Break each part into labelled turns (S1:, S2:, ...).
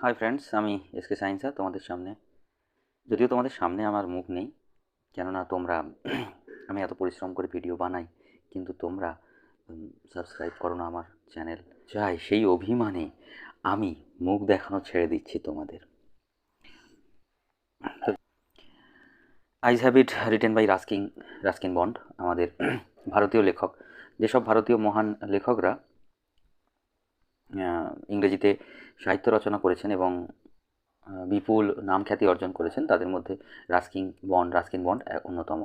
S1: Hi friends, আমি SK সায়েন্সা তোমাদের সামনে। যদিও তোমাদের সামনে আমার মুখ নেই, কেননা তোমরা আমি এত পরিশ্রম করে ভিডিও বানাই, কিন্তু তোমরা সাবস্ক্রাইব করো না আমার চ্যানেল। চাই সেই অভিমানে আমি মুখ দেখানো ছেড়ে দিচ্ছি তোমাদের। Eyes have it written by Ruskin Bond, আমাদের ভারতীয় লেখক। যেসব ভারতীয় মহান লেখকরা ইংরেজিতে সাহিত্য রচনা করেছেন এবং বিপুল নাম খ্যাতি অর্জন করেছেন, তাদের মধ্যে রাস্কিন বন্ড অন্যতম।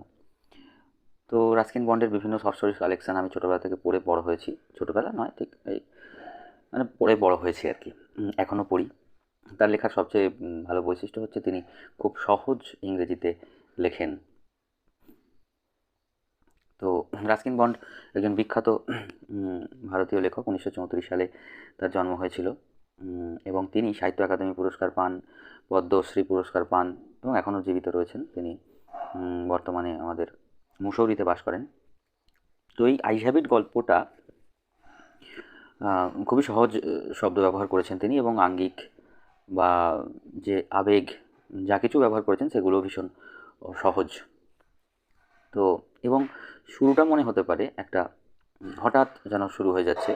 S1: তো রাস্কিন বন্ডের বিভিন্ন শর্ট স্টোরিজ কালেকশান আমি ছোটোবেলা থেকে পড়ে বড় হয়েছি। ছোটোবেলা নয়, ঠিক এই মানে পড়ে বড় হয়েছি আর কি, এখনও পড়ি। তার লেখার সবচেয়ে ভালো বৈশিষ্ট্য হচ্ছে তিনি খুব সহজ ইংরেজিতে লেখেন। তো রাস্কিন বন্ড একজন বিখ্যাত ভারতীয় লেখক। 1934 সালে তার জন্ম হয়েছিল এবং তিনি সাহিত্য একাডেমি পুরস্কার পান, পদ্মশ্রী পুরস্কার পান এবং এখনও জীবিত রয়েছেন। তিনি বর্তমানে আমাদের মুসৌরিতে বাস করেন। তো এই আই হ্যাভ ইট গল্পটা খুবই সহজ শব্দ ব্যবহার করেছেন তিনি, এবং আঙ্গিক বা যে আবেগ যা কিছু ব্যবহার করেছেন সেগুলো ভীষণ সহজ। তো এবং শুরুটা মনে হতে পারে একটা হঠাৎ যেন শুরু হয়ে যাচ্ছে।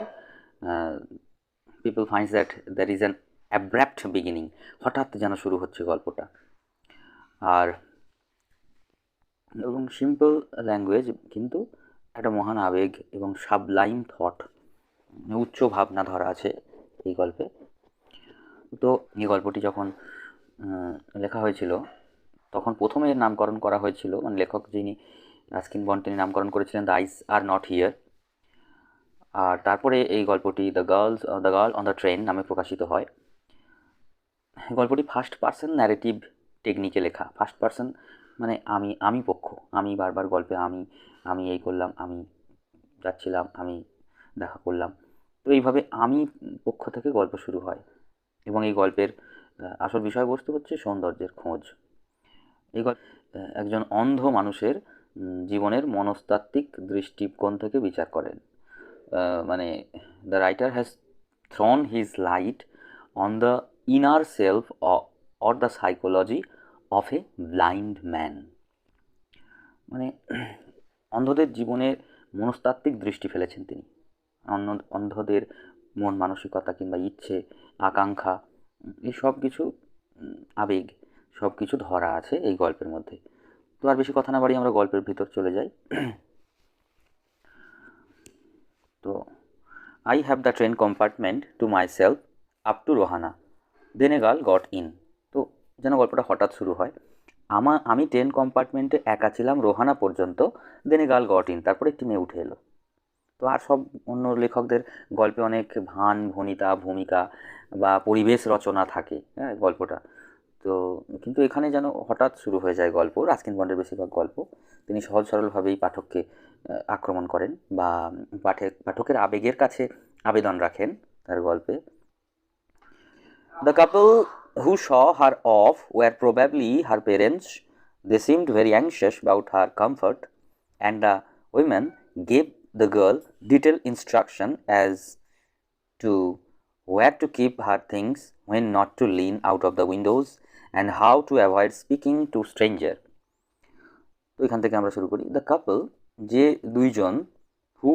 S1: People finds that there is an abrupt beginning, হঠাৎ যেন শুরু হচ্ছে গল্পটা। আর এবং সিম্পল ল্যাঙ্গুয়েজ, কিন্তু একটা মহান আবেগ এবং সাবলাইম থট, উচ্চ ভাবনা ধরা আছে এই গল্পে। তো এই গল্পটি যখন লেখা হয়েছিল তখন প্রথমে এর নামকরণ করা হয়েছিল, মানে লেখক যিনি রাস্কিন বন্ড তিনি নামকরণ করেছিলেন the eyes are not here. আর তারপরে এই গল্পটি the girl on the train নামে প্রকাশিত হয়। গল্পটি ফার্স্ট পার্সন ন্যারেটিভ টেকনিকে লেখা। ফার্স্ট পার্সন মানে আমি পক্ষ, আমি বারবার গল্পে আমি এই করলাম, আমি যাচ্ছিলাম, আমি দেখা করলাম। তো এইভাবে আমি পক্ষ থেকে গল্প শুরু হয় এবং এই গল্পের আসল বিষয়বস্তু হচ্ছে সৌন্দর্যের খোঁজ। এই গল্প একজন অন্ধ মানুষের জীবনের মনস্তাত্ত্বিক দৃষ্টিকোণ থেকে বিচার করেন। মানে the writer has thrown his light on the inner self or the psychology of a blind man. মানে অন্ধদের জীবনের মনস্তাত্ত্বিক দৃষ্টি ফেলেছেন তিনি। অন্ধদের মন মানসিকতা কিংবা ইচ্ছে, আকাঙ্ক্ষা, এই সব কিছু আবেগ সব কিছু ধরা আছে এই গল্পের মধ্যে। তো আর বেশি কথা না বাড়িয়ে আমরা গল্পের ভিতর চলে যাই। তো I have the train compartment to myself up to Rohana, then a girl got in. তো যেন গল্পটা হঠাৎ শুরু হয়, আমি ট্রেন কম্পার্টমেন্টে একা ছিলাম রোহানা পর্যন্ত, দেন এ গার্ল গট ইন, তারপরে একটি মেয়ে উঠে এলো। তো আর সব অন্য লেখকদের গল্পে অনেক ভান ভনিতা, ভূমিকা বা পরিবেশ রচনা থাকে, হ্যাঁ গল্পটা। তো কিন্তু এখানে যেন হঠাৎ শুরু হয়ে যায় গল্প। রাস্কিন বন্ডের বেশিরভাগ গল্প তিনি সহজ সরলভাবেই পাঠককে আক্রমণ করেন বা পাঠকের আবেগের কাছে আবেদন রাখেন তার গল্পে। The couple who saw her off were probably her parents. They seemed very anxious about her comfort, and the women gave the girl detailed instruction as to where to keep her things, when not to lean out of the windows, and how to avoid speaking to stranger. তো এখান থেকে আমরা শুরু করি। The কাপল, যে দুইজন, হু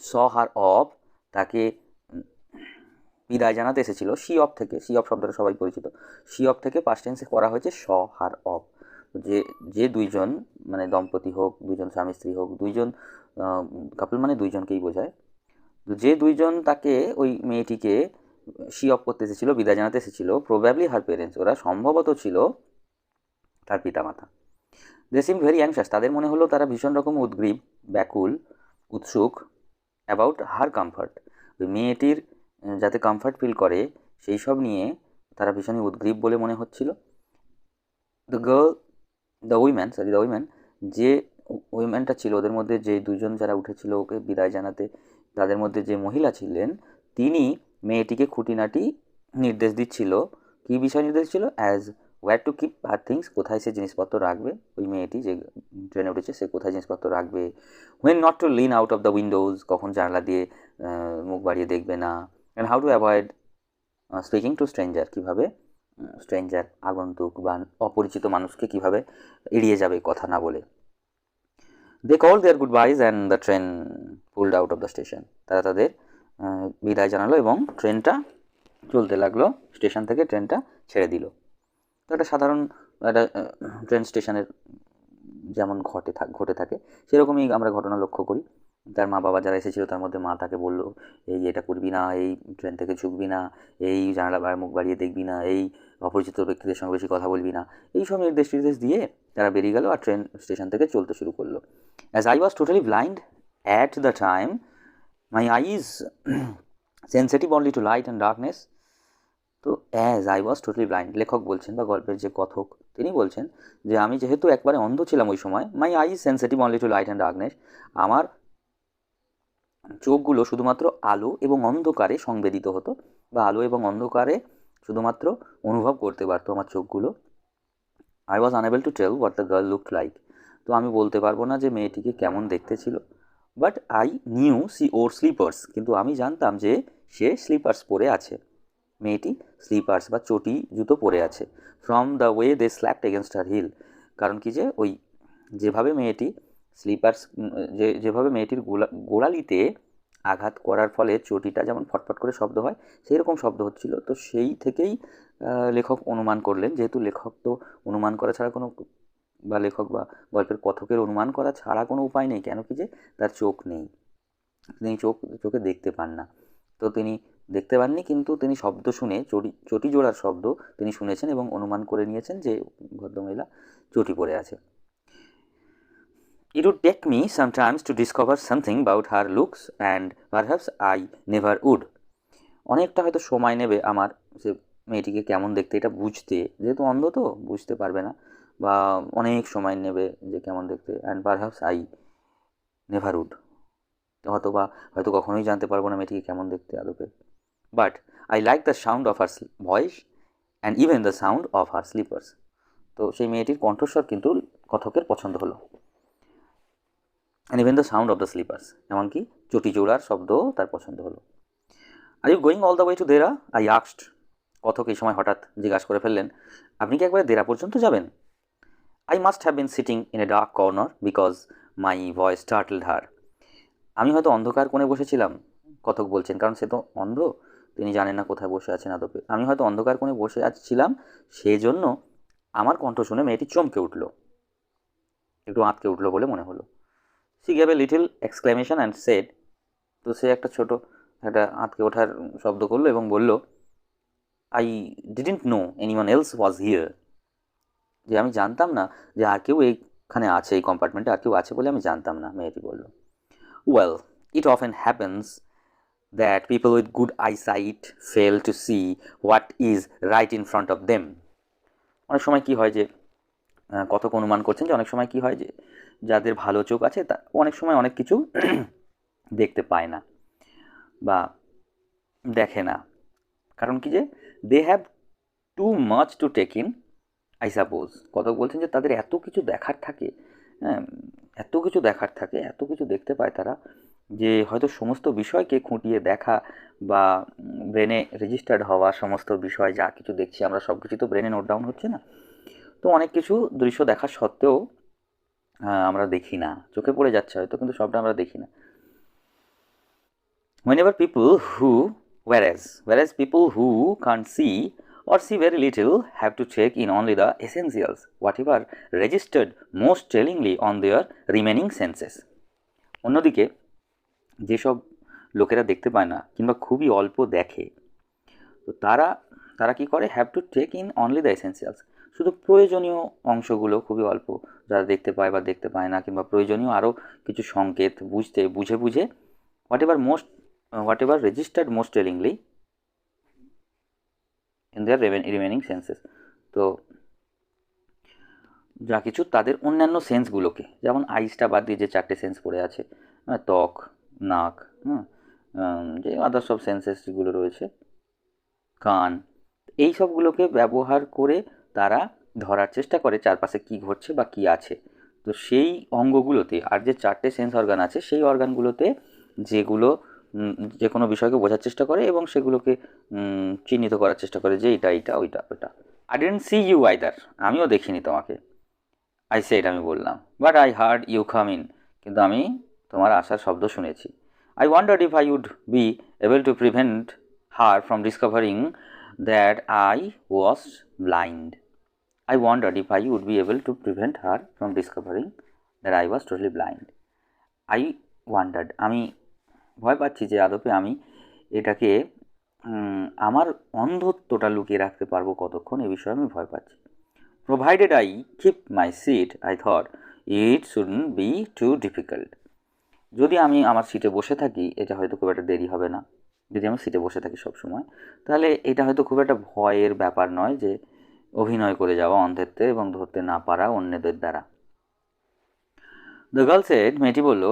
S1: স হার of, তাকে বিদায় জানাতে এসেছিল। সি অফ থেকে, সি অফ শব্দটা সবাই পরিচিত, সি অফ থেকে পাস্ট টেন্সে করা হয়েছে স হার অফ। যে দুইজন, মানে দম্পতি হোক, দুইজন স্বামী স্ত্রী হোক, দুইজন কাপল মানে দুইজনকেই বোঝায়। যে দুইজন তাকে, ওই মেয়েটিকে সি অফ করতে এসেছিলো, বিদায় জানাতে এসেছিলো, প্রবাবলি হার পেরেন্টস, ওরা সম্ভবত ছিল তার পিতামাতা। দে সিম ভেরি অ্যাংশাস, তাদের মনে হলো তারা ভীষণ রকম উদ্গ্রীব, ব্যাকুল, উৎসুক, অ্যাবাউট হার কমফর্ট, ওই মেয়েটির যাতে কমফর্ট ফিল করে সেই সব নিয়ে তারা ভীষণই উদ্গ্রীব বলে মনে হচ্ছিল। দ্য উইমেন, যে উইমেনটা ছিল ওদের মধ্যে, যে দুজন যারা উঠেছিল ওকে বিদায় জানাতে, তাদের মধ্যে যে মহিলা ছিলেন তিনি মেয়েটিকে খুঁটিনাটি নির্দেশ দিচ্ছিল। কী বিষয় নির্দেশ ছিল? As wire to keep her things, কোথায় সে জিনিসপত্র রাখবে, ওই মেয়েটি যে ট্রেনে উঠেছে সে কোথায় জিনিসপত্র রাখবে। When not to Lin out of the Windows, কখন জানলা দিয়ে মুখ বাড়িয়ে দেখবে না। And how to avoid speaking two stranger, কীভাবে স্ট্রেঞ্জার, আগন্তুক বা অপরিচিত মানুষকে কীভাবে এড়িয়ে যাবে কথা না বলে। They call their good byes and the train pulled out of the station. তারা তাদের বিদায় জানালো এবং ট্রেনটা চলতে লাগলো, স্টেশন থেকে ট্রেনটা ছেড়ে দিল। তো একটা সাধারণ একটা ট্রেন স্টেশনের যেমন ঘটে থাকে সেরকমই আমরা ঘটনা লক্ষ্য করি। তার মা বাবা যারা এসেছিলো তার মধ্যে মা তাকে বললো, এই এটা করবি না, এই ট্রেন থেকে ঝুঁকবি না, এই জানালা মুখ বাড়িয়ে দেখবি না, এই অপরিচিত ব্যক্তিদের সঙ্গে বেশি কথা বলবি না, এই সব নির্দেশ দিয়ে তারা বেরিয়ে গেল আর ট্রেন স্টেশন থেকে চলতে শুরু করলো। As I was totally blind at the time, my eyes sensitive only to light and darkness. তো as I was totally blind, লেখক বলছেন বা গল্পের যে কথক তিনি বলছেন যে আমি যেহেতু একবারে অন্ধ ছিলাম ওই সময়, my eyes sensitive only to light and darkness, আমার চোখগুলো শুধুমাত্র আলো এবং অন্ধকারে সংবেদিত হতো বা আলো এবং অন্ধকারে শুধুমাত্র অনুভব করতে পারতো আমার চোখগুলো। I was unable to tell what the girl looked like. তো আমি বলতে পারবো না যে মেয়েটিকে কেমন দেখতে ছিল। But I knew she wore slippers, কিন্তু আমি জানতাম যে সে স্লিপার্স পরে আছে। মেয়েটি স্লিপার্স বা চটি জুতো পরে আছে। From the way they slapped against her heel, কারণ কি যে ওই যেভাবে মেয়েটি স্লিপার্স যেভাবে মেয়েটির গোড়ালিতে আঘাত করার ফলে চটিটা যেমন ফটফট করে শব্দ হয় সেই রকম শব্দ হচ্ছিল। তো সেই থেকেই লেখক অনুমান করলেন, যেহেতু লেখক তো অনুমান করা ছাড়া কোনো বা লেখক বা গল্পের কথকের অনুমান করা ছাড়া কোনো উপায় নেই, কেন কি যে তার চোখ নেই, তিনি চোখে দেখতে পান না। তো তিনি দেখতে পাননি, কিন্তু তিনি শব্দ শুনে চটি জোড়ার শব্দ তিনি শুনেছেন এবং অনুমান করে নিয়েছেন যে ভদ্রমহিলা চটি পরে আছে। It would take me sometimes to discover something about her looks and perhaps I never would. অনেকটা হয়তো সময় নেবে আমার সে মেয়েটিকে কেমন দেখতে এটা বুঝতে, যেহেতু অন্ধ তো বুঝতে পারবে না, বা অনেক সময় নেবে যে কেমন দেখতে, and perhaps I never would, হয়তো কখনোই জানতে পারবো না মেয়েটিকে কেমন দেখতে আদপে। But I like the sound of her voice and even the sound of her slippers. তো সেই মেয়েটির কণ্ঠস্বর কিন্তু কথকের পছন্দ হলো, and even the sound of the slippers, এমনকি চটি জোড়ার শব্দও তার পছন্দ হলো। Are you going all the way to Dehra, I asked. কথক এই সময় হঠাৎ জিজ্ঞাসা করে ফেললেন, আপনি কি একবারে দেরা পর্যন্ত যাবেন? I must have been sitting in a dark corner because my voice startled her. আমি হয়তো অন্ধকার কোণে বসেছিলাম, কথক বলছেন, কারণ সে তো অন্ধ, তিনি জানেন না কোথায় বসে আছেন আদপে। আমি হয়তো অন্ধকার কোণে বসে ছিলাম, সেই জন্য আমার কণ্ঠ শুনে মেয়েটি চমকে উঠল, একটু আঁতকে উঠলো বলে মনে হলো। C gave a little exclamation and said, তো সে একটা আঁতকে ওঠার শব্দ করলো এবং বলল, I didn't know anyone else was here, যে আমি জানতাম না যে আর কেউ এইখানে আছে, এই কম্পার্টমেন্টে আর কেউ আছে বলে আমি জানতাম না, মেয়েটি বলল। Well, it often happens that people with good eyesight fail to see what is right in front of them. অনেক সময় কি হয় যে কথক অনুমান করছেন যে অনেক সময় কি হয় যে যাদের ভালো চোখ আছে তা অনেক সময় অনেক কিছু দেখতে পায় না বা দেখে না, কারণ কি যে they have too much to take in, I suppose. কথক বলছেন যে তাদের এত কিছু দেখার থাকে, হ্যাঁ, এত কিছু দেখতে পায় তারা, যে হয়তো সমস্ত বিষয়কে খুঁটিয়ে দেখা বা ব্রেনে রেজিস্টার্ড হওয়া সমস্ত বিষয় যা কিছু দেখছি আমরা সব কিছু তো ব্রেনে নোট ডাউন হচ্ছে না। তো অনেক কিছু দৃশ্য দেখা সত্ত্বেও আমরা দেখি না, চোখে পড়ে যাচ্ছে হয়তো, কিন্তু সবটা আমরা দেখি না। Whenever people who, whereas people who can't see or see very little have to check in only the essentials, whatever registered most tellingly on their remaining senses. অন্যদিকে যেসব লোকেরা দেখতে পায় না কিংবা খুবই অল্প দেখে, তো তারা কি করে, have to take in only the essentials, শুধু প্রয়োজনীয় অংশগুলো খুবই অল্প যারা দেখতে পায় বা দেখতে পায় না, কিংবা প্রয়োজনীয় আরও কিছু সংকেত বুঝে whatever registered most tellingly in their remaining senses. তো যা কিছু তাদের অন্যান্য সেন্সগুলোকে, যেমন আইসটা বাদ দিয়ে যে 4টে সেন্স পড়ে আছে, ত্বক, নাক, যে আদার সব সেন্সেস যেগুলো রয়েছে, কান, এই সবগুলোকে ব্যবহার করে তারা ধরার চেষ্টা করে চারপাশে কী ঘটছে বা কী আছে। তো সেই অঙ্গগুলোতে আর যে 4টে সেন্স অর্গান আছে সেই অর্গানগুলোতে যেগুলো যে কোনো বিষয়কে বোঝার চেষ্টা করে এবং সেগুলোকে চিহ্নিত করার চেষ্টা করে যে এটা ওইটা ওইটা। I didn't see you either, আমিও দেখিনি তোমাকে। আই সেড, আমি বললাম। But I heard you come in, কিন্তু আমি তোমার আসার শব্দ শুনেছি। I wondered if I would be able to prevent her from discovering that I was blind. I wondered if I would be able to prevent her from discovering that I was totally blind. I wondered, আমি ভয় পাচ্ছি যে আদপে আমি এটাকে আমার অন্ধত্বটা লুকিয়ে রাখতে পারবো কতক্ষণ, এ বিষয়ে আমি ভয় পাচ্ছি। Provided I keep my seat I thought it shouldn't be too difficult. যদি আমি আমার সিটে বসে থাকি, এটা হয়তো খুব একটা দেরি হবে না। যদি আমি সিটে বসে থাকি সবসময়, তাহলে এটা হয়তো খুব একটা ভয়ের ব্যাপার নয় যে অভিনয় করে যাওয়া অন্ধত্বে এবং ধরতে না পারা অন্যদের দ্বারা। দ্য গার্ল সেড, মেয়েটি বলল,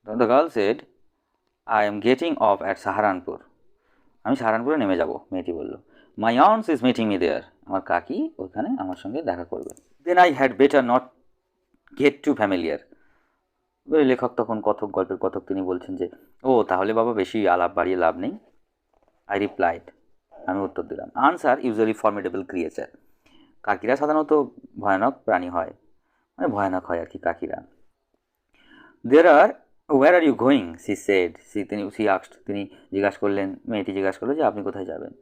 S1: the girl said I am getting off at Saharanpur. আমি সাহারানপুরে নেমে যাব, মেয়েটি বলল। My aunt is meeting me there, আমার কাকি ওখানে আমার সঙ্গে দেখা করবে। Then I had better not get too familiar. লেখক তখন গল্পের কথক তিনি বলছেন যে, ও তাহলে বাবা বেশি আলাপ বাড়িয়ে লাভ নেই। আই রিপ্লাইড, আমি উত্তর দিলাম। Aunts are usually formidable creatures. কাকিরা সাধারণত ভয়ানক প্রাণী হয়, মানে ভয়ানক হয় আর কি কাকিরা। Where are you going she said, তিনি জিজ্ঞাসা করলেন, মেয়েটি জিজ্ঞাসা করলো যে আপনি কোথায় যাবেন।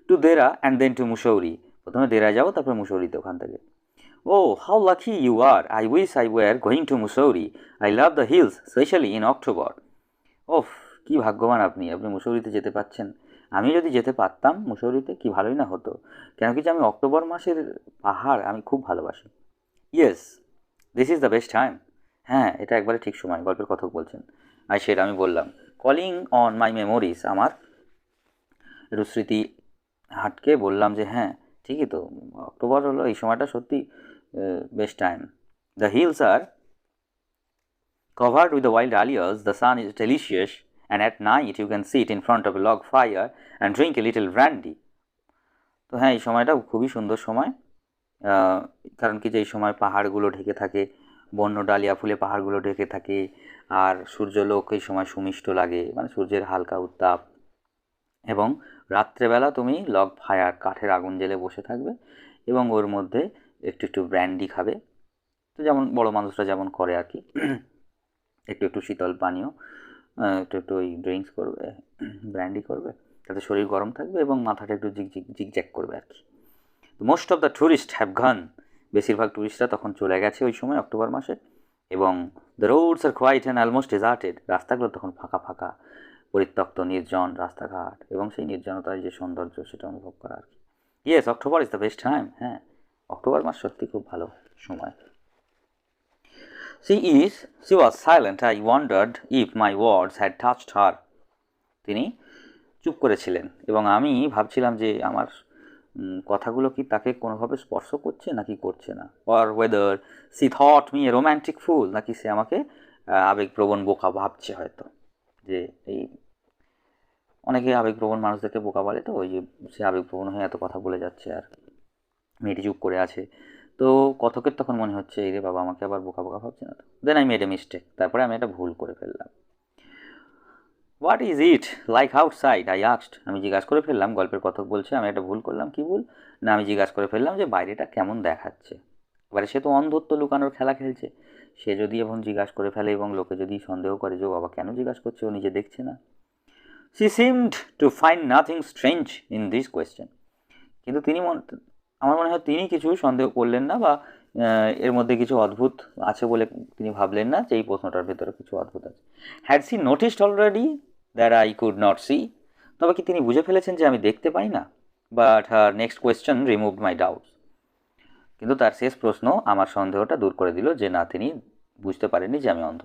S1: To Dehra and then to Mussoorie, প্রথমে দেরায় যাবো তারপরে মুসৌরিতে ওখান থেকে। Oh how lucky you are, I wish I were going to Mussoorie, I love the hills especially in October. ওফ, কী ভাগ্যবান আপনি, আপনি মুসৌরিতে যেতে পারছেন। আমি যদি যেতে পারতাম মুসৌরিতে, কি ভালোই না হতো, কেন কি যে আমি অক্টোবর মাসের পাহাড় আমি খুব ভালোবাসি। Yes, this is the best time, হ্যাঁ এটা একবারে ঠিক সময়, গল্পের কথক বলছেন। আই সেড, আমি বললাম। কলিং অন মাই মেমোরিজ, আমার একটু স্মৃতি হাটকে বললাম যে হ্যাঁ ঠিকই তো, অক্টোবর হলো এই সময়টা সত্যি best time. The hills are covered with the wild dahlias, the sun is delicious, and at night you can sit in front of a log fire and drink a little brandy. তো হ্যাঁ এই সময়টা খুবই সুন্দর সময়, কারণ কি যে এই সময় পাহাড়গুলো ঢেকে থাকে, বন্য ডালিয়া ফুলে পাহাড়গুলো ঢেকে থাকে, আর সূর্যলোক এই সময় সুমিষ্ট লাগে, মানে সূর্যের হালকা উত্তাপ, এবং রাত্রেবেলা তুমি লগ ফায়ার কাঠের আগুন জ্বেলে বসে থাকবে এবং ওর মধ্যে একটু একটু ব্র্যান্ডি খাবে, তো যেমন বড় মানুষরা যেমন করে আর কি, একটু একটু শীতল পানীয়, একটু একটু ওই ড্রিঙ্কস করবে, ব্র্যান্ডি করবে, তাতে শরীর গরম থাকবে এবং মাথাটা একটু জিগজ্যাগ করবে আর কি। Most of the tourist have গান, বেশিরভাগ ট্যুরিস্টরা তখন চলে গেছে ওই সময় অক্টোবর মাসে, এবং the roads are quite and almost deserted, রাস্তাগুলো তখন ফাঁকা ফাঁকা, পরিত্যক্ত নির্জন রাস্তাঘাট, এবং সেই নির্জনতার যে সৌন্দর্য সেটা অনুভব করা আর কি। Yes, October is the best time, হ্যাঁ অক্টোবর মাস সত্যি খুব ভালো সময়। She was silent. I wondered if my words had touched her. তিনি চুপ করেছিলেন এবং আমি ভাবছিলাম যে আমার কথাগুলো কি তাকে কোনোভাবে স্পর্শ করছে নাকি করছে না, or whether she thought me a romantic fool, নাকি সে আমাকে আবেগপ্রবণ বোকা ভাবছে হয়তো, যে এই অনেকে আবেগপ্রবণ মানুষদেরকে বোকা বলে, তো ওই যে সে আবেগপ্রবণ হয়ে এত কথা বলে যাচ্ছে আর মেয়েটি চুপ করে আছে। তো কথকের তখন মনে হচ্ছে এই রে বাবা আমাকে আবার বোকা বোকা ভাবছে না তো। Then I made a mistake, তারপরে আমি একটা ভুল করে ফেললাম। What is it like outside, I asked, আমি জিজ্ঞাসা করে ফেললাম, গল্পের কথক বলছে আমি একটা ভুল করলাম। কি ভুল না, আমি জিজ্ঞাসা করে ফেললাম যে বাইরেটা কেমন দেখাচ্ছে। এবারে সে তো অন্ধত্ব লুকানোর খেলা খেলছে, সে যদি এখন জিজ্ঞাসা করে ফেলে এবং লোকে যদি সন্দেহ করে যে ও বাবা কেন জিজ্ঞাসা করছে, ও নিজে দেখছে না। She seemed to find nothing strange in this question, কিন্তু তিনি আমার মনে হয় তিনি কিছু সন্দেহ করলেন না, বা এর মধ্যে কিছু অদ্ভুত আছে বলে তিনি ভাবলেন না যে এই প্রশ্নটার ভেতরে কিছু অদ্ভুত আছে। Had she noticed already that I could not see, তবে কি তিনি বুঝে ফেলেছেন যে আমি দেখতে পাই না। But her next question removed my doubts, কিন্তু তার শেষ প্রশ্ন আমার সন্দেহটা দূর করে দিল যে না, তিনি বুঝতে পারেননি যে আমি অন্ধ।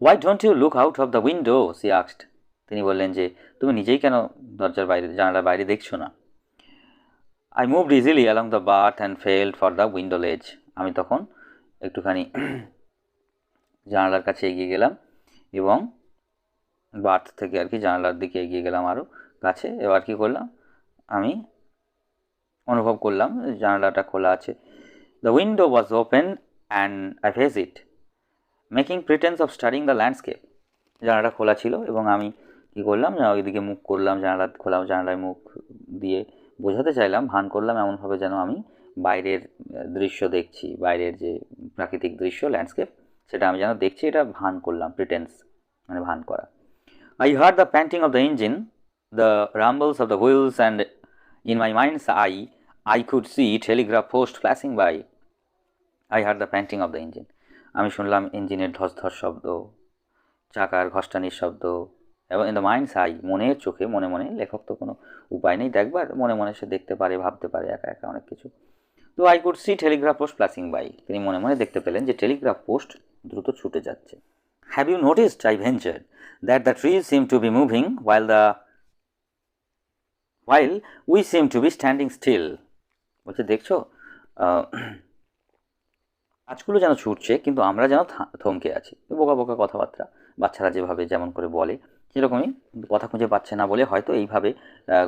S1: Why don't you look out of the window, she asked, তিনি বললেন যে তুমি নিজেই কেন দরজার বাইরে জানালার বাইরে দেখছো না। I moved easily along the bath and felt for the window ledge. আমি তখন একটুখানি জানালার কাছে এগিয়ে গেলাম এবং বাথ থেকে আর কি জানালার দিকে এগিয়ে গেলাম আরও কাছে। এবার কী করলাম, আমি অনুভব করলাম জানালাটা খোলা আছে। The window was open and I faced it, making pretense of studying the landscape. জানালাটা খোলা ছিল এবং আমি কী করলাম, ওইদিকে মুখ করলাম, জানালা খোলা জানালায় মুখ দিয়ে বোঝাতে চাইলাম, ভান করলাম এমনভাবে যেন আমি বাইরের দৃশ্য দেখছি, বাইরের যে প্রাকৃতিক দৃশ্য, ল্যান্ডস্কেপ, সেটা আমি যেন দেখছি, এটা ভান করলাম, প্রিটেন্স মানে ভান করা। I heard the panting of the engine, the rumbles of the wheels, and in my mind's eye, I could see telegraph post flashing by. I heard the panting of the engine. আমি শুনলাম ইঞ্জিনের ধস শব্দ, চাকার ঘষ্টানির শব্দ, এবং in the minds I, মনের চোখে, মনে মনে, লেখক তো কোনো উপায় নেই দেখবার, মনে মনে সে দেখতে পারে, ভাবতে পারে একা একা অনেক কিছু। তো I could see telegraph post flashing by, তিনি মনে মনে দেখতে পেলেন যে টেলিগ্রাফ পোস্ট দ্রুত ছুটে যাচ্ছে। Have you noticed, I ventured, that the trees seem to be moving while we seem to be standing still. বলছে দেখছো গাছগুলো যেন ছুটছে কিন্তু আমরা যেন থমকে আছি। বোকা বোকা কথাবার্তা, বাচ্চারা যেভাবে যেমন করে বলে সেরকমই, কথা খুঁজে পাচ্ছে না বলে হয়তো এইভাবে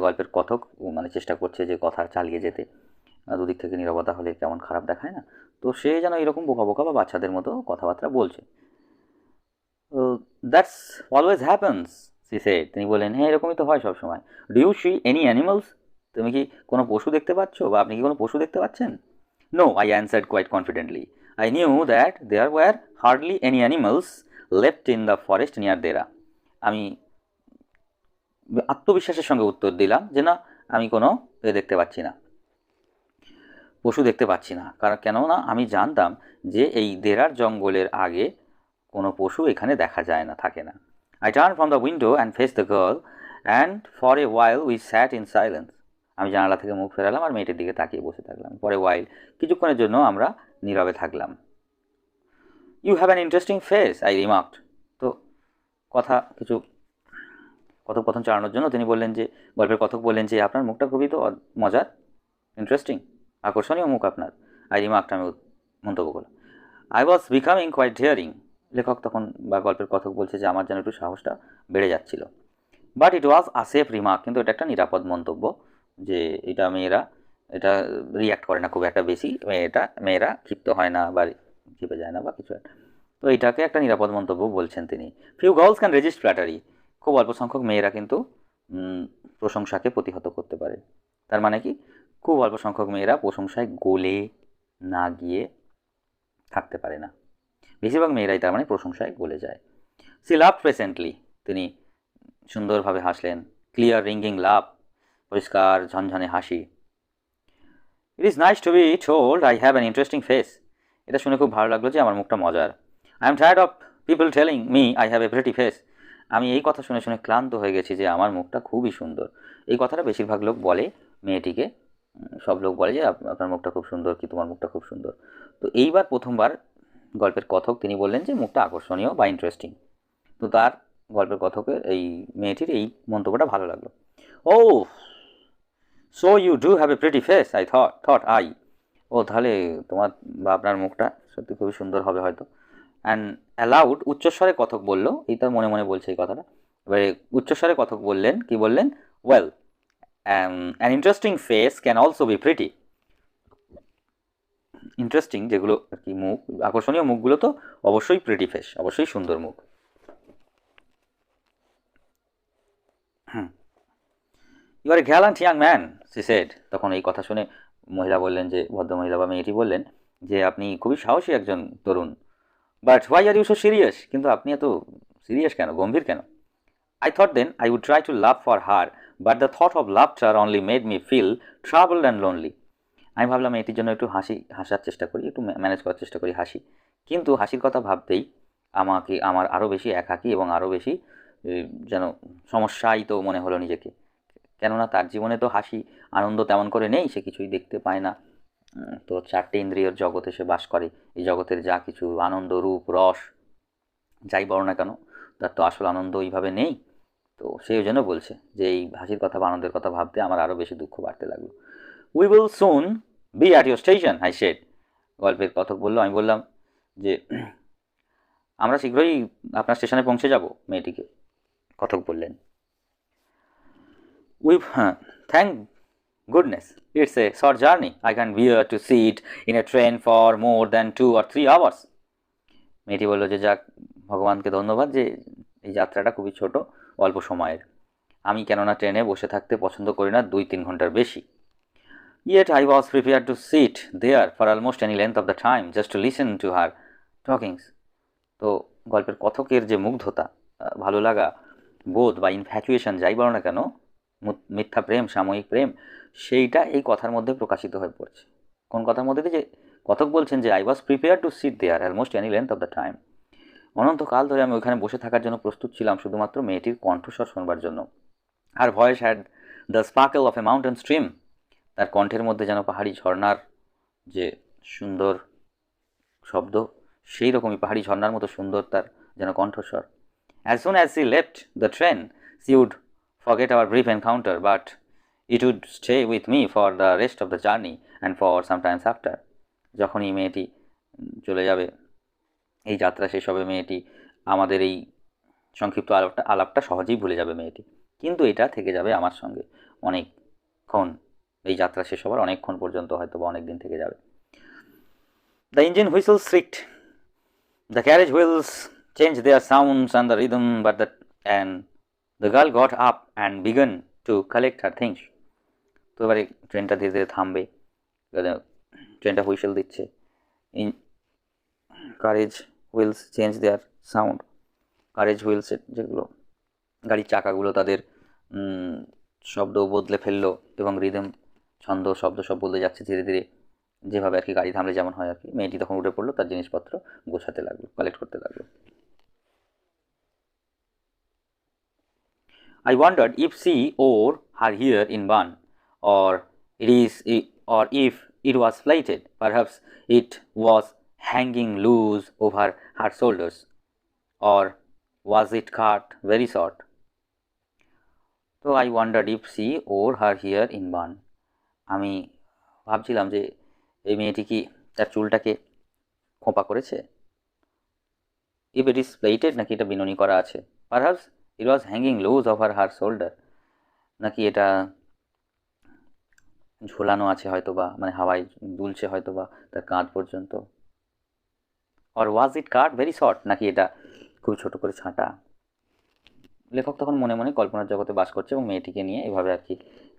S1: গল্পের কথক মানে চেষ্টা করছে যে কথা চালিয়ে যেতে। দুদিক থেকে নীরবতা হলে কেমন খারাপ দেখায় না, তো সে যেন এরকম বোকা বোকা বা বাচ্চাদের মতো কথাবার্তা বলছে। That's always happens, she said, তিনি বললেন হ্যাঁ এরকমই তো হয় সবসময়। Do you see any animals, তুমি কি কোনো পশু দেখতে পাচ্ছ বা আপনি কি কোনো পশু দেখতে পাচ্ছেন? No, I answered quite confidently. I knew that there were hardly any animals left in the forest near Dera. আমি আত্মবিশ্বাসের সঙ্গে উত্তর দিলাম যে না, আমি কোনো দেখতে পাচ্ছি না, পশু দেখতে পাচ্ছি না, কারণ কেননা আমি জানতাম যে এই দেরার জঙ্গলের আগে কোনো পশু এখানে দেখা যায় না, থাকে না। I turned from the window and faced the girl, and for a while we sat in silence. আমি জানালা থেকে মুখ ফেরালাম আর মেয়েটির দিকে তাকিয়ে বসে থাকলাম। পরে ওয়াইল, কিছুক্ষণের জন্য আমরা নীরবে থাকলাম। You have an interesting face, I remarked. তো কথোপকথন চালানোর জন্য তিনি বললেন যে, গল্পের কথক বললেন যে আপনার মুখটা খুবই তো মজার, ইন্টারেস্টিং, আকর্ষণীয় মুখ আপনার। আই রিমার্কড, আমি মন্তব্য করলাম। I was becoming quite daring, লেখক তখন বা গল্পের কথক বলছে যে আমার যেন একটু সাহসটা বেড়ে যাচ্ছিল। But it was a safe remark, কিন্তু এটা একটা নিরাপদ মন্তব্য, যে মেয়েরা এটা রিয়্যাক্ট করে না খুব একটা বেশি, মেয়েরা ক্ষিপ্ত হয় না বা ক্ষেপে যায় না বা কিছু একটা, তো এইটাকে একটা নিরাপদ মন্তব্য বলছেন তিনি। Few girls can resist flattery, খুব অল্প সংখ্যক মেয়েরা কিন্তু প্রশংসাকে প্রতিহত করতে পারে। তার মানে কি, খুব অল্প সংখ্যক মেয়েরা প্রশংসায় গলে না গিয়ে থাকতে পারে না, বেশিরভাগ মেয়েরাই তার মানে প্রশংসায় গলে যায়। সি লাভ প্রেসেন্টলি, তিনি সুন্দরভাবে হাসলেন। ক্লিয়ার রিঙ্গিং লাভ, পরিষ্কার ঝনঝনে হাসি। It is nice to be told I have an interesting face, এটা শুনে খুব ভালো লাগলো যে আমার মুখটা মজার। I am tired of people telling me I have a pretty face, আমি এই কথা শুনে শুনে ক্লান্ত হয়ে গেছি যে আমার মুখটা খুবই সুন্দর। এই কথাটা বেশিরভাগ লোক বলে মেয়েটিকে, সব লোক বলে যে আপনার মুখটা খুব সুন্দর, কি তোমার মুখটা খুব সুন্দর। তো এইবার প্রথমবার গল্পের কথক তিনি বললেন যে মুখটা আকর্ষণীয় বা ইন্টারেস্টিং, তো তার গল্পের কথকের এই মেয়েটির এই মন্তব্যটা ভালো লাগলো। Oh so you do have a pretty face, I thought I, ও তাহলে তোমার বা আপনার মুখটা সত্যি খুবই সুন্দর হবে হয়তো। অ্যান্ড অ্যালাউড, উচ্চস্বরে কথক বললো, এই তার মনে মনে বলছে এই কথাটা। এবারে উচ্চস্বরে কথক বললেন, কি বললেন, well an interesting face can also be pretty, interesting যেগুলো আর কি মুখ, আকর্ষণীয় মুখগুলো তো অবশ্যই প্রিটি ফেস, অবশ্যই সুন্দর মুখ। You are a gallant young man, she said, তখন এই কথা শুনে মহিলা বললেন, যে ভদ্রমহিলা বা মেয়েটি বললেন যে আপনি খুবই সাহসী একজন তরুণ। But why are you so serious, কিন্তু আপনি এত সিরিয়াস কেন, গম্ভীর কেন? I thought then I would try to laugh for her, but the thought of laughter only made me feel troubled and lonely. আমি ভাবলাম এটির জন্য একটু হাসার চেষ্টা করি, একটু ম্যানেজ করার চেষ্টা করি হাসি, কিন্তু হাসির কথা ভাবতেই আমার আরও বেশি একাকী এবং আরও বেশি যেন সমস্যায়িত মনে হলো নিজেকে। কেননা তার জীবনে তো হাসি আনন্দ তেমন করে নেই, সে কিছুই দেখতে পায় না, তো চারটে ইন্দ্রিয়র জগতে সে বাস করে। এই জগতের যা কিছু আনন্দ, রূপ, রস যাই বলো না কেন, তার তো আসল আনন্দ ওইভাবে নেই। তো সেই জন্য বলছে যে এই হাসির কথা বা আনন্দের কথা ভাবতে আমার আরও বেশি দুঃখ বাড়তে লাগলো। We will soon B at your station, I said, গল্পের কথক বললো, আমি বললাম যে আমরা শীঘ্রই আপনার স্টেশনে পৌঁছে যাব, মেয়েটিকে কথক বললেন। Thank goodness, it's a short journey. I can bear to sit in a train for more than 2 or 3 hours. মেয়েটি বলল যে যাক, ভগবানকে ধন্যবাদ যে এই যাত্রাটা খুবই ছোট, অল্প সময়ের। আমি কেননা ট্রেনে বসে থাকতে পছন্দ করি না 2-3 ঘন্টার বেশি। Yet I was prepared to sit there for almost any length of the time just to listen to her talkings. তো গল্পের কথকের যে মুগ্ধতা, ভালো লাগা, বোধ বা ইনফ্যাচুয়েশন যাই বলো না কেন, মিথ্যা প্রেম, সাময়িক প্রেম, সেইটা এই কথার মধ্যে প্রকাশিত হয়ে পড়ছে। কোন কথার মধ্যে দিয়ে? যে কথক বলছেন যে I was prepare to sit there almost any length of the time, অনন্তকাল ধরে আমি ওইখানে বসে থাকার জন্য প্রস্তুত ছিলাম শুধুমাত্র মেয়েটির কণ্ঠস্বর শোনবার জন্য। Her voice had the sparkle of a mountain stream, তার কণ্ঠের মধ্যে যেন পাহাড়ি ঝর্ণার যে সুন্দর শব্দ, সেই রকমই পাহাড়ি ঝর্ণার মতো সুন্দর তার যেন কণ্ঠস্বর। As soon as she left the train, she would forget our brief encounter, but it would stay with me for the rest of the journey and for sometimes after. যখনই মেয়েটি চলে যাবে, এই যাত্রা শেষ হবে, মেয়েটি আমাদের এই সংক্ষিপ্ত আলাপটা সহজেই ভুলে যাবে মেয়েটি, কিন্তু এটা থেকে যাবে আমার সঙ্গে অনেকক্ষণ, এই যাত্রা শেষ হবার অনেকক্ষণ পর্যন্ত, হয়তো বা অনেক দিন থেকে যাবে। The engine whistles shrieked, the carriage wheels changed their sounds and the rhythm, and the girl got up and began to collect her things. তো এবারে ট্রেনটা ধীরে ধীরে থামবে, ট্রেনটা হুইসেল দিচ্ছে, কারেজ হুইলস চেঞ্জ দেয়ার সাউন্ড, কারেজ হুইলস যেগুলো গাড়ির চাকাগুলো তাদের শব্দ বদলে ফেললো, এবং রিদম, ছন্দ, শব্দ সব বদলে যাচ্ছে ধীরে ধীরে, যেভাবে আর কি গাড়ি থামলে যেমন হয় আর কি। মেয়েটি তখন উঠে পড়লো, তার জিনিসপত্র গোছাতে লাগলো, কালেক্ট করতে লাগলো। I wondered if she wore her hair in bun, or if it was plaited. Perhaps it was hanging loose over her shoulders, or was it cut very short? So I wondered if she wore her hair in bun. আমি ভাবছিলাম যে এই মেয়েটি কি তার চুলটাকে খোঁপা করেছে, if it is plaited নাকি এটা বিনুনি করা আছে, perhaps it was hanging loose over her shoulder, নাকি এটা ঝোলানো আছে হয়তো বা, মানে হাওয়ায় দুলছে হয়তো বা তার কাঁধ পর্যন্ত, or was it cut very short, নাকি এটা খুব ছোট করে ছাঁটা। লেখক তখন মনে মনে কল্পনার জগতে বাস করছে এবং মেয়েটিকে নিয়ে এভাবে আর কি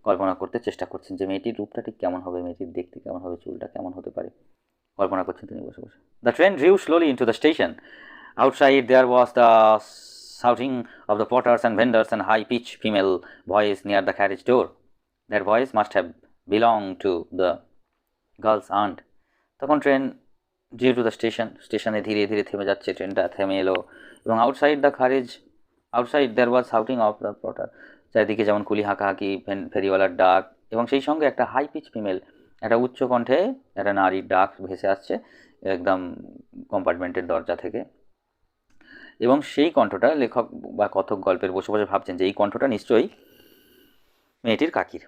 S1: কল্পনা করতে চেষ্টা করছেন যে মেয়েটির রূপটা ঠিক কেমন হবে, মেয়েটির দেখতে কেমন হবে, চুলটা কেমন হতে পারে, কল্পনা করছেন তিনি বসে বসে। The train drew slowly into the station. Outside there was the shouting of the porters and vendors and high-pitched female voice near the carriage door. That voice must have belonged to the girl's aunt. তখন train drew to the station, স্টেশনে ধীরে ধীরে থেমে যাচ্ছে, ট্রেনটা থেমে এলো, এবং outside there was shouting of the porter, চারিদিকে যেমন কুলি হাঁকাহাঁকি, ফেরিওয়ালার ডাক, এবং সেই সঙ্গে একটা হাই পিচ ফিমেল, একটা উচ্চ কণ্ঠে একটা নারীর ডাক ভেসে আসছে একদম কম্পার্টমেন্টের দরজা থেকে। এবং সেই কণ্ঠটা লেখক বা কথক গল্পের বসে বসে ভাবছেন যে এই কণ্ঠটা নিশ্চয়ই মেয়েটির কাকির।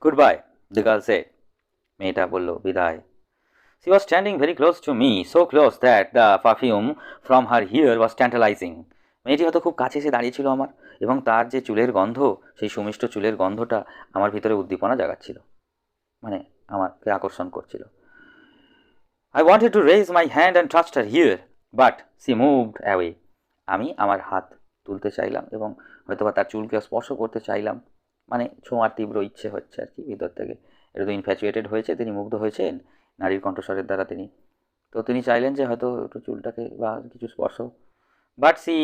S1: Good bye, the girl said, মেয়েটা বলল বিদায়। She was standing very close to me, so close that the perfume from her hair was tantalizing. মেয়েটি হয়তো খুব কাছে এসে দাঁড়িয়েছিল আমার, এবং তার যে চুলের গন্ধ, সেই সুমিষ্ট চুলের গন্ধটা আমার ভিতরে উদ্দীপনা জাগাচ্ছিল, মানে আমাকে আকর্ষণ করছিল। I wanted to raise my hand and touch her hair, but she moved away. আমি আমার হাত তুলতে চাইলাম এবং হয়তোবা তার চুলকে স্পর্শ করতে চাইলাম, মানে ছোঁয়ার তীব্র ইচ্ছে হচ্ছে আর কি ভিতর থেকে। এটা তো ইনফ্যাচুয়েটেড হয়েছে, তিনি মুগ্ধ হয়েছেন নারীর কণ্ঠস্বরের দ্বারা, তিনি চাইলেন যে হয়তো একটু চুলটাকে বা কিছু স্পর্শ, বাট সি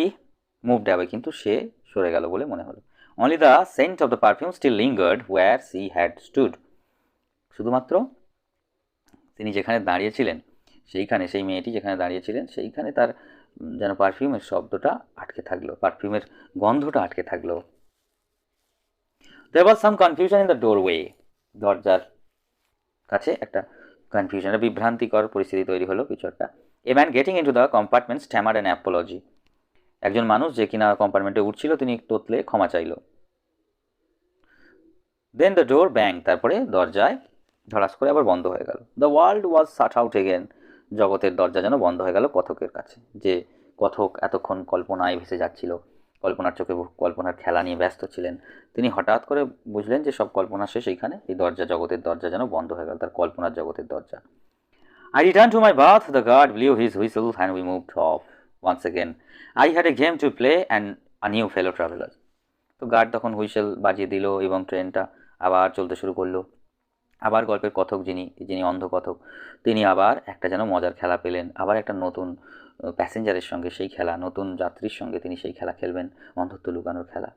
S1: মুভড অ্যাওয়ে, কিন্তু সে সরে গেল বলে মনে হলো। Only the scent of the perfume still lingered where she had stood. শুধুমাত্র তিনি যেখানে দাঁড়িয়েছিলেন সেইখানে, সেই মেয়েটি যেখানে দাঁড়িয়েছিলেন সেইখানে তার যেন পারফিউমের শব্দটা আটকে থাকলো, পারফিউমের গন্ধটা আটকে থাকলো। There was some confusion in the doorway. দরজার কাছে একটা কনফিউশন, একটা বিভ্রান্তিকর পরিস্থিতি তৈরি হলো কিছু একটা। A man getting into the compartment stammered an apology. একজন মানুষ যে কিনা কম্পার্টমেন্টে উঠছিল তিনি তোতলে ক্ষমা চাইল। Then the door banged, তারপরে দরজায় ধড়াস করে আবার বন্ধ হয়ে গেল। The world was shut out again. জগতের দরজা যেন বন্ধ হয়ে গেল কথকের কাছে, যে কথক এতক্ষণ কল্পনায় ভেসে যাচ্ছিল, কল্পনার চোখে কল্পনার খেলা নিয়ে ব্যস্ত ছিলেন। তিনি হঠাৎ করে বুঝলেন যে সব কল্পনা শেষ, এইখানে এই দরজা, জগতের দরজা যেন বন্ধ হয়ে গেল, তার কল্পনার জগতের দরজা। I returned to my bath, the guard blew his whistle and we moved off. Once again, I had a game to play and a new fellow traveler. তো গার্ড তখন হুইসেল বাজিয়ে দিল এবং ট্রেনটা আবার চলতে শুরু করলো। আবার গল্পের কথক যিনি যিনি অন্ধ কথক, তিনি আবার একটা যেন মজার খেলা পেলেন, আবার একটা নতুন প্যাসেঞ্জারের সঙ্গে সেই খেলা, নতুন যাত্রীর সঙ্গে তিনি সেই খেলা খেলবেন, অন্ধত্ব লুকানোর খেলা।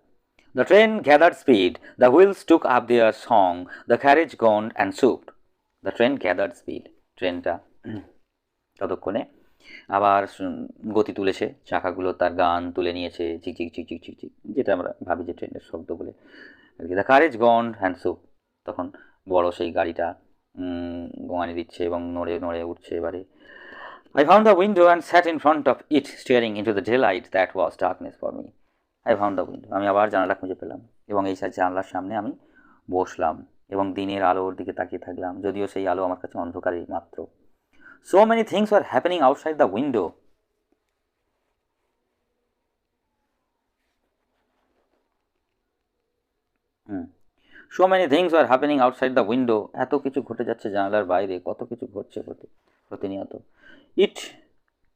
S1: The train gathered speed, the wheels took up their song, the carriage gone and swooped. The train gathered speed, ট্রেনটা ততক্ষণে আবার গতি তুলেছে, চাকাগুলো তার গান তুলে নিয়েছে, ঝিকঝিক ঝিকঝিক ঝিকঝিক, যেটা আমরা ভাবি যে ট্রেনের শব্দ বলে আর কি। The courage gone and soup, তখন বড় সেই গাড়িটা গোয়ানি দিচ্ছে এবং নড়ে নড়ে উঠছে এবারে। I found the window and sat in front of it, staring into the daylight that was darkness for me. I found the window, আমি আবার জানালা খুঁজে পেলাম এবং এই জানলার সামনে আমি বসলাম এবং দিনের আলোর দিকে তাকিয়ে থাকলাম, যদিও সেই আলো আমার কাছে অন্ধকারই মাত্র। So many things were happening outside the window. So many things were happening outside the window. এত কিছু ঘটে যাচ্ছে জানালার বাইরে, কত কিছু ঘটছে প্রতিনিয়ত। It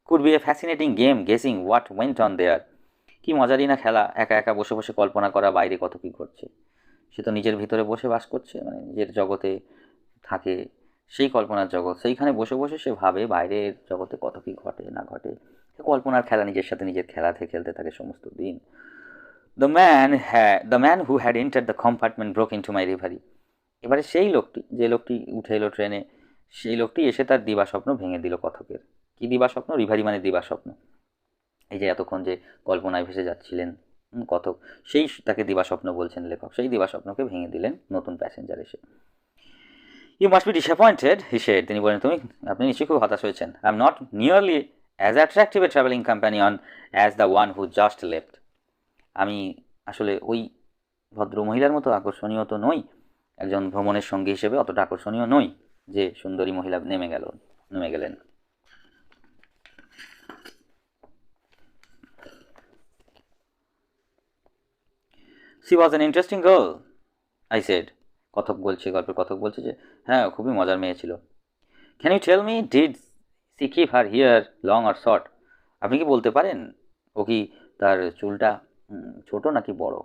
S1: could be a fascinating game guessing what went on there. কি মজারই না খেলা, একা একা বসে বসে কল্পনা করা বাইরে কত কী ঘটছে। সে তো নিজের ভিতরে বসে বাস করছে, মানে নিজের জগতে থাকে, সেই কল্পনার জগৎ, সেইখানে বসে বসে সে ভাবে বাইরের জগতে কত কী ঘটে না ঘটে। কল্পনার খেলা নিজের সাথে নিজের খেলতে থাকে সমস্ত দিন। The man who had entered the compartment broke into my reverie. এবারে সেই লোকটি, যে লোকটি উঠে এলো ট্রেনে, সেই লোকটি এসে তার দিবাস্বপ্ন ভেঙে দিল কথকের। কি দিবাস্বপ্ন? রিভারি মানে দিবাস্বপ্ন। এই যে এতক্ষণ যে কল্পনায় ভেসে যাচ্ছিলেন কথক, সেই তাকে দিবাস্বপ্ন বলছেন লেখক, সেই দিবাস্বপ্নকে ভেঙে দিলেন নতুন প্যাসেঞ্জার এসে। You must be disappointed, he said. তিনি বলেন, আপনি নিশ্চয়ই খুব হতাশ হয়েছেন। I am not nearly as attractive a travelling companion as the one who just left. আমি আসলে ওই ভদ্র মহিলার মতো আকর্ষণীয় তো নই, একজন ভ্রমণের সঙ্গী হিসেবে অতটা আকর্ষণীয় নই যে সুন্দরী মহিলা নেমে গেলেন। She was an interesting girl, I said. গল্পের কথক বলছে যে হ্যাঁ, খুবই মজার মেয়ে ছিল। Can you tell me, did she keep her hair long or short? আপনি কি বলতে পারেন ও কি তার চুলটা ছোট নাকি বড়?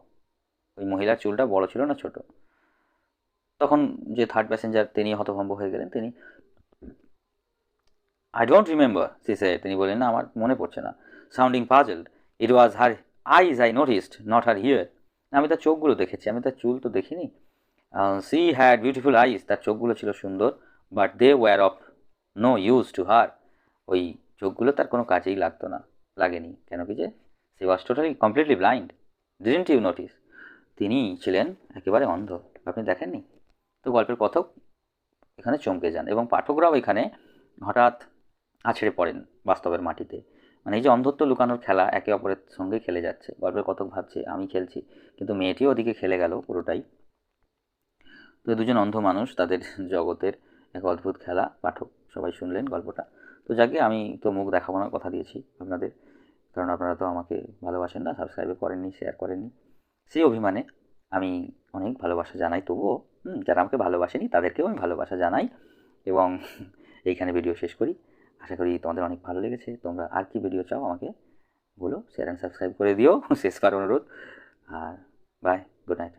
S1: ওই মহিলার চুলটা বড় ছিল না ছোট? তখন যে থার্ড প্যাসেঞ্জার তিনি হতভম্ব হয়ে গেলেন। তিনি I don't remember, she said. তিনি বললেন, না আমার মনে পড়ছে না। Sounding puzzled, it was her eyes I noticed, not her hair. আমি তার চোখগুলো দেখেছি, আমি তার চুল তো দেখিনি। She had beautiful eyes, তার চোখগুলো ছিল সুন্দর, but they were of no use to her. ওই চোখগুলো তার কোনো কাজেই লাগেনি। কেন কি যে she was totally completely blind. Didn't you notice? তিনি ছিলেন একেবারে অন্ধ, আপনি দেখেননি? তো গল্পের কথক এখানে চমকে যান এবং পাঠকরাও এখানে হঠাৎ আছড়ে পড়েন বাস্তবের মাটিতে। মানে এই যে অন্ধত্ব লুকানোর খেলা একে অপরের সঙ্গে খেলে যাচ্ছে, গল্পের কথক ভাবছে আমি খেলছি, কিন্তু মেয়েটিও ওদিকে খেলে গেল পুরোটাই। তো দুজন অন্ধ মানুষ, তাদের জগতের এক অদ্ভুত খেলা, পাঠক সবাই শুনলেন গল্পটা। তো যাকে আমি তো মুখ দেখাবো না, কথা দিয়েছি আপনাদের, কারণ আপনারা তো আমাকে ভালোবাসেন না, সাবস্ক্রাইব করেননি, শেয়ার করেননি। সেই অভিমানে আমি অনেক ভালোবাসা জানাই, তবুও যারা আমাকে ভালোবাসেনি তাদেরকেও আমি ভালোবাসা জানাই এবং এইখানে ভিডিও শেষ করি। আশা করি তোমাদের অনেক ভালো লেগেছে। তোমরা আর কি ভিডিও চাও আমাকে বলো, শেয়ার অ্যান্ড সাবস্ক্রাইব করে দিও, শেষ করার অনুরোধ। আর বাই, গুড নাইট।